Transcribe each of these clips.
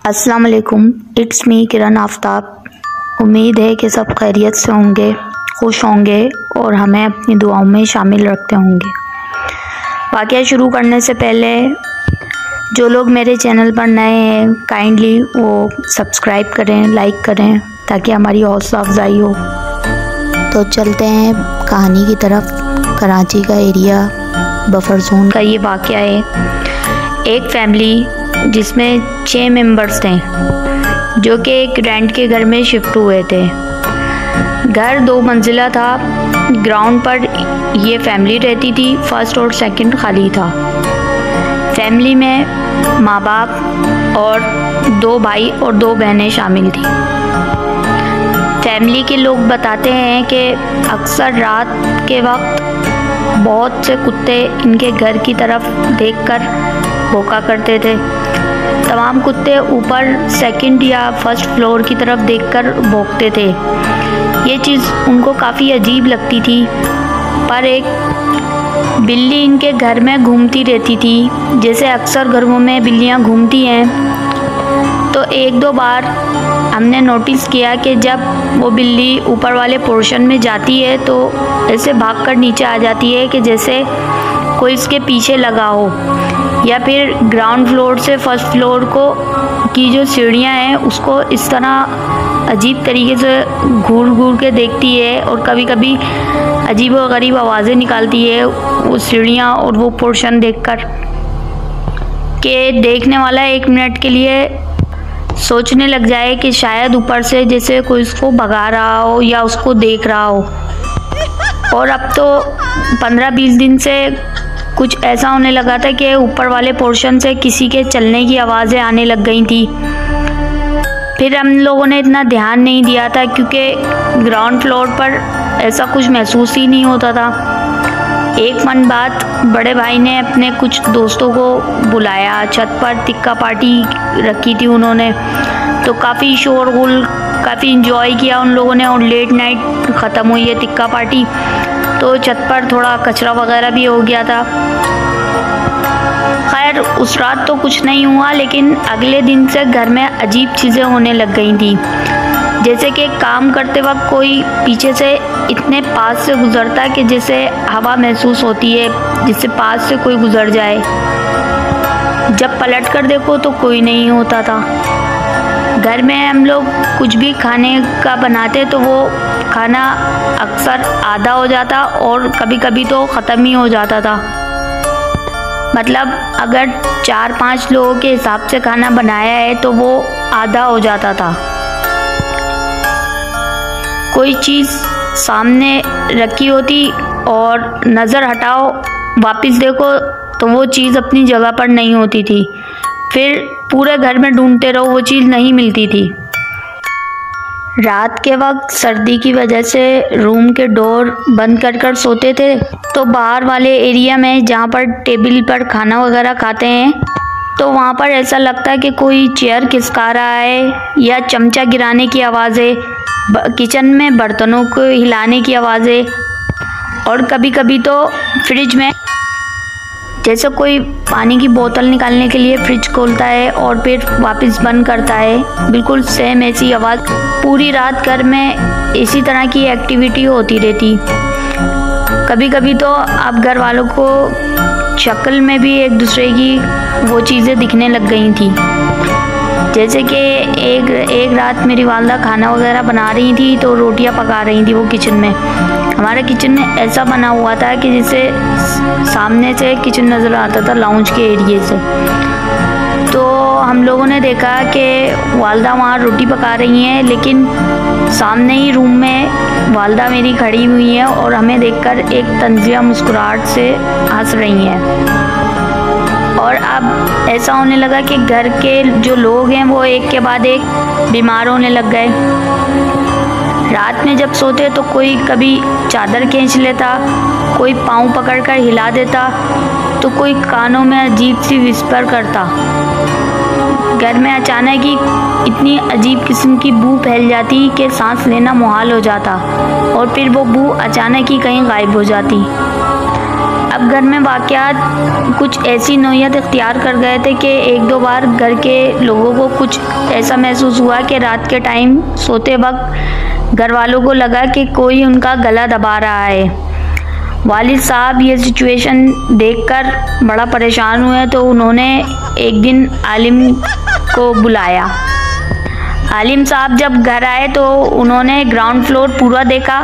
अस्सलाम वालेकुम, it's me किरण आफ्ताब। उम्मीद है कि सब खैरियत से होंगे, खुश होंगे और हमें अपनी दुआओं में शामिल रखते होंगे। वाक़या शुरू करने से पहले जो लोग मेरे चैनल पर नए हैं काइंडली वो सब्सक्राइब करें, लाइक करें ताकि हमारी हौसला अफजाई हो। तो चलते हैं कहानी की तरफ। कराची का एरिया बफर जोन का ये वाक़या है। एक फैमिली जिसमें 6 मेंबर्स थे जो कि एक रेंट के घर में शिफ्ट हुए थे। घर 2 मंजिला था। ग्राउंड पर ये फैमिली रहती थी, फर्स्ट और सेकंड खाली था। फैमिली में माँ बाप और 2 भाई और 2 बहनें शामिल थी। फैमिली के लोग बताते हैं कि अक्सर रात के वक्त बहुत से कुत्ते इनके घर की तरफ देखकर भौंका करते थे। तमाम कुत्ते ऊपर सेकंड या फर्स्ट फ्लोर की तरफ देखकर भौंकते थे। ये चीज़ उनको काफ़ी अजीब लगती थी। पर एक बिल्ली इनके घर में घूमती रहती थी, जैसे अक्सर घरों में बिल्लियाँ घूमती हैं। तो 1-2 बार हमने नोटिस किया कि जब वो बिल्ली ऊपर वाले पोर्शन में जाती है तो ऐसे भागकर नीचे आ जाती है कि जैसे कोई इसके पीछे लगा हो, या फिर ग्राउंड फ्लोर से फर्स्ट फ्लोर को की जो सीढ़ियाँ हैं उसको इस तरह अजीब तरीके से घूर घूर के देखती है और कभी कभी अजीब व गरीब आवाज़ें निकालती है वो सीढ़ियाँ और वो पोर्शन देखकर कि देखने वाला 1 मिनट के लिए सोचने लग जाए कि शायद ऊपर से जैसे कोई उसको भगा रहा हो या उसको देख रहा हो। और अब तो 15-20 दिन से कुछ ऐसा होने लगा था कि ऊपर वाले पोर्शन से किसी के चलने की आवाज़ें आने लग गई थी। फिर हम लोगों ने इतना ध्यान नहीं दिया था क्योंकि ग्राउंड फ्लोर पर ऐसा कुछ महसूस ही नहीं होता था। एक मन बात बड़े भाई ने अपने कुछ दोस्तों को बुलाया। छत पर तिक्का पार्टी रखी थी उन्होंने, तो काफ़ी शोरगुल, काफ़ी इंजॉय किया उन लोगों ने और लेट नाइट ख़त्म हुई है तिक्का पार्टी। तो छत पर थोड़ा कचरा वगैरह भी हो गया था। खैर उस रात तो कुछ नहीं हुआ, लेकिन अगले दिन से घर में अजीब चीज़ें होने लग गई थी। जैसे कि काम करते वक्त कोई पीछे से इतने पास से गुजरता कि जैसे हवा महसूस होती है, जिससे पास से कोई गुजर जाए। जब पलट कर देखो तो कोई नहीं होता था। घर में हम लोग कुछ भी खाने का बनाते तो वो खाना अक्सर आधा हो जाता और कभी कभी तो ख़त्म ही हो जाता था। मतलब अगर 4-5 लोगों के हिसाब से खाना बनाया है तो वो आधा हो जाता था। कोई चीज़ सामने रखी होती और नज़र हटाओ वापस देखो तो वो चीज़ अपनी जगह पर नहीं होती थी। फिर पूरे घर में ढूंढते रहो, वो चीज़ नहीं मिलती थी। रात के वक्त सर्दी की वजह से रूम के डोर बंद कर कर सोते थे, तो बाहर वाले एरिया में जहाँ पर टेबल पर खाना वगैरह खाते हैं तो वहाँ पर ऐसा लगता है कि कोई चेयर खिसका रहा है या चमचा गिराने की आवाज़ें, किचन में बर्तनों को हिलाने की आवाज़ें, और कभी कभी तो फ्रिज में जैसे कोई पानी की बोतल निकालने के लिए फ्रिज खोलता है और फिर वापस बंद करता है, बिल्कुल सेम ऐसी आवाज़। पूरी रात घर में इसी तरह की एक्टिविटी होती रहती। कभी कभी तो अब घर वालों को शक्ल में भी एक दूसरे की वो चीज़ें दिखने लग गई थी। जैसे कि एक रात मेरी वालदा खाना वगैरह बना रही थी तो रोटियां पका रही थी वो किचन में। हमारा किचन ऐसा बना हुआ था कि जैसे सामने से किचन नज़र आता था लाउंज के एरिए से। तो हम लोगों ने देखा कि वालदा वहाँ रोटी पका रही हैं, लेकिन सामने ही रूम में वालदा मेरी खड़ी हुई है और हमें देखकर एक तंजिया मुस्कुराहट से हंस रही हैं। और अब ऐसा होने लगा कि घर के जो लोग हैं वो एक के बाद एक बीमार होने लग गए। रात में जब सोते तो कोई कभी चादर खींच लेता, कोई पाँव पकड़कर हिला देता, तो कोई कानों में अजीब सी विस्पर करता। घर में अचानक ही इतनी अजीब किस्म की बू फैल जाती कि सांस लेना मुहाल हो जाता और फिर वो बू अचानक ही कहीं गायब हो जाती। अब घर में वाक़यात कुछ ऐसी नौयत इख्तियार कर गए थे कि एक दो बार घर के लोगों को कुछ ऐसा महसूस हुआ कि रात के टाइम सोते वक्त घर वालों को लगा कि कोई उनका गला दबा रहा है। वालिद साहब ये सिचुएशन देखकर बड़ा परेशान हुए तो उन्होंने एक दिन आलिम को बुलाया। आलिम साहब जब घर आए तो उन्होंने ग्राउंड फ्लोर पूरा देखा।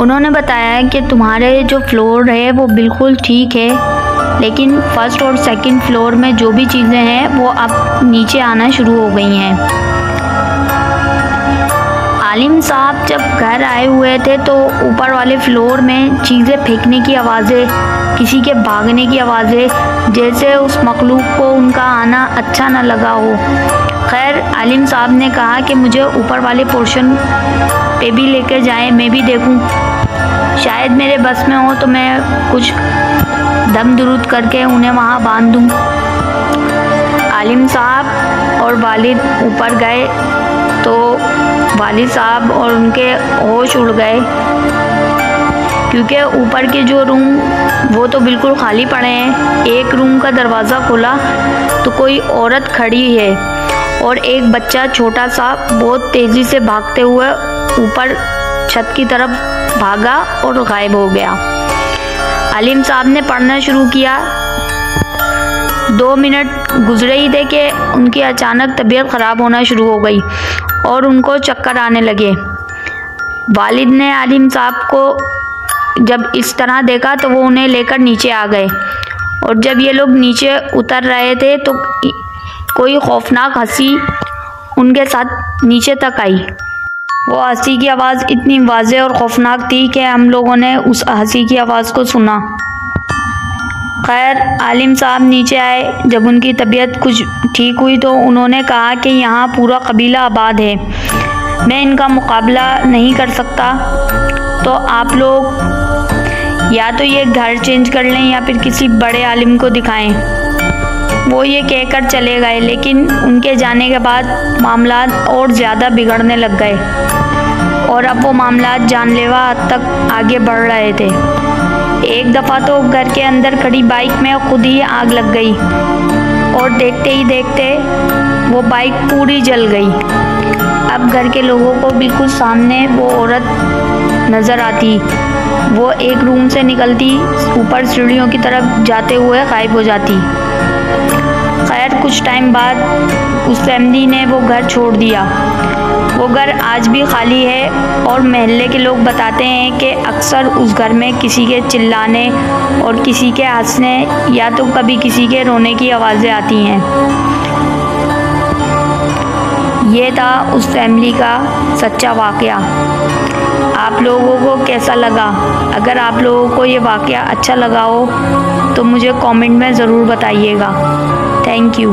उन्होंने बताया कि तुम्हारे जो फ्लोर है वो बिल्कुल ठीक है, लेकिन फर्स्ट और सेकंड फ्लोर में जो भी चीज़ें हैं वो अब नीचे आना शुरू हो गई हैं। आलिम साहब जब घर आए हुए थे तो ऊपर वाले फ्लोर में चीज़ें फेंकने की आवाज़ें, किसी के भागने की आवाज़ें, जैसे उस मखलूक को उनका आना अच्छा न लगा हो। खैर आलिम साहब ने कहा कि मुझे ऊपर वाले पोर्शन पे भी लेकर जाएं, मैं भी देखूं, शायद मेरे बस में हो तो मैं कुछ दम दुरूद करके उन्हें वहाँ बांध दूं। आलिम साहब और वालिद ऊपर गए तो वालिद साहब और उनके होश उड़ गए, क्योंकि ऊपर के जो रूम वो तो बिल्कुल खाली पड़े हैं। एक रूम का दरवाज़ा खुला तो कोई औरत खड़ी है और एक बच्चा छोटा सा बहुत तेज़ी से भागते हुए ऊपर छत की तरफ भागा और गायब हो गया। आलिम साहब ने पढ़ना शुरू किया। 2 मिनट गुजरे ही थे कि उनकी अचानक तबीयत ख़राब होना शुरू हो गई और उनको चक्कर आने लगे। वालिद ने आलिम साहब को जब इस तरह देखा तो वो उन्हें लेकर नीचे आ गए, और जब ये लोग नीचे उतर रहे थे तो कोई खौफनाक हंसी उनके साथ नीचे तक आई। वो हंसी की आवाज़ इतनी वाज़ेह और खौफनाक थी कि हम लोगों ने उस हंसी की आवाज़ को सुना। खैर आलिम साहब नीचे आए। जब उनकी तबीयत कुछ ठीक हुई तो उन्होंने कहा कि यहाँ पूरा कबीला आबाद है, मैं इनका मुकाबला नहीं कर सकता, तो आप लोग या तो ये घर चेंज कर लें या फिर किसी बड़े आलिम को दिखाएं। वो ये कहकर चले गए, लेकिन उनके जाने के बाद मामलात और ज़्यादा बिगड़ने लग गए और अब वो मामलात जानलेवा हद तक आगे बढ़ रहे थे। एक दफ़ा तो घर के अंदर खड़ी बाइक में खुद ही आग लग गई और देखते ही देखते वो बाइक पूरी जल गई। अब घर के लोगों को बिल्कुल सामने वो औरत नज़र आती। वो एक रूम से निकलती, ऊपर सीढ़ियों की तरफ जाते हुए गायब हो जाती। खैर कुछ टाइम बाद उस फैमिली ने वो घर छोड़ दिया। वो घर आज भी खाली है और मोहल्ले के लोग बताते हैं कि अक्सर उस घर में किसी के चिल्लाने और किसी के हंसने या तो कभी किसी के रोने की आवाज़ें आती हैं। ये था उस फैमिली का सच्चा वाक़या। आप लोगों को कैसा लगा? अगर आप लोगों को ये वाक़या अच्छा लगा हो तो मुझे कमेंट में ज़रूर बताइएगा। Thank you.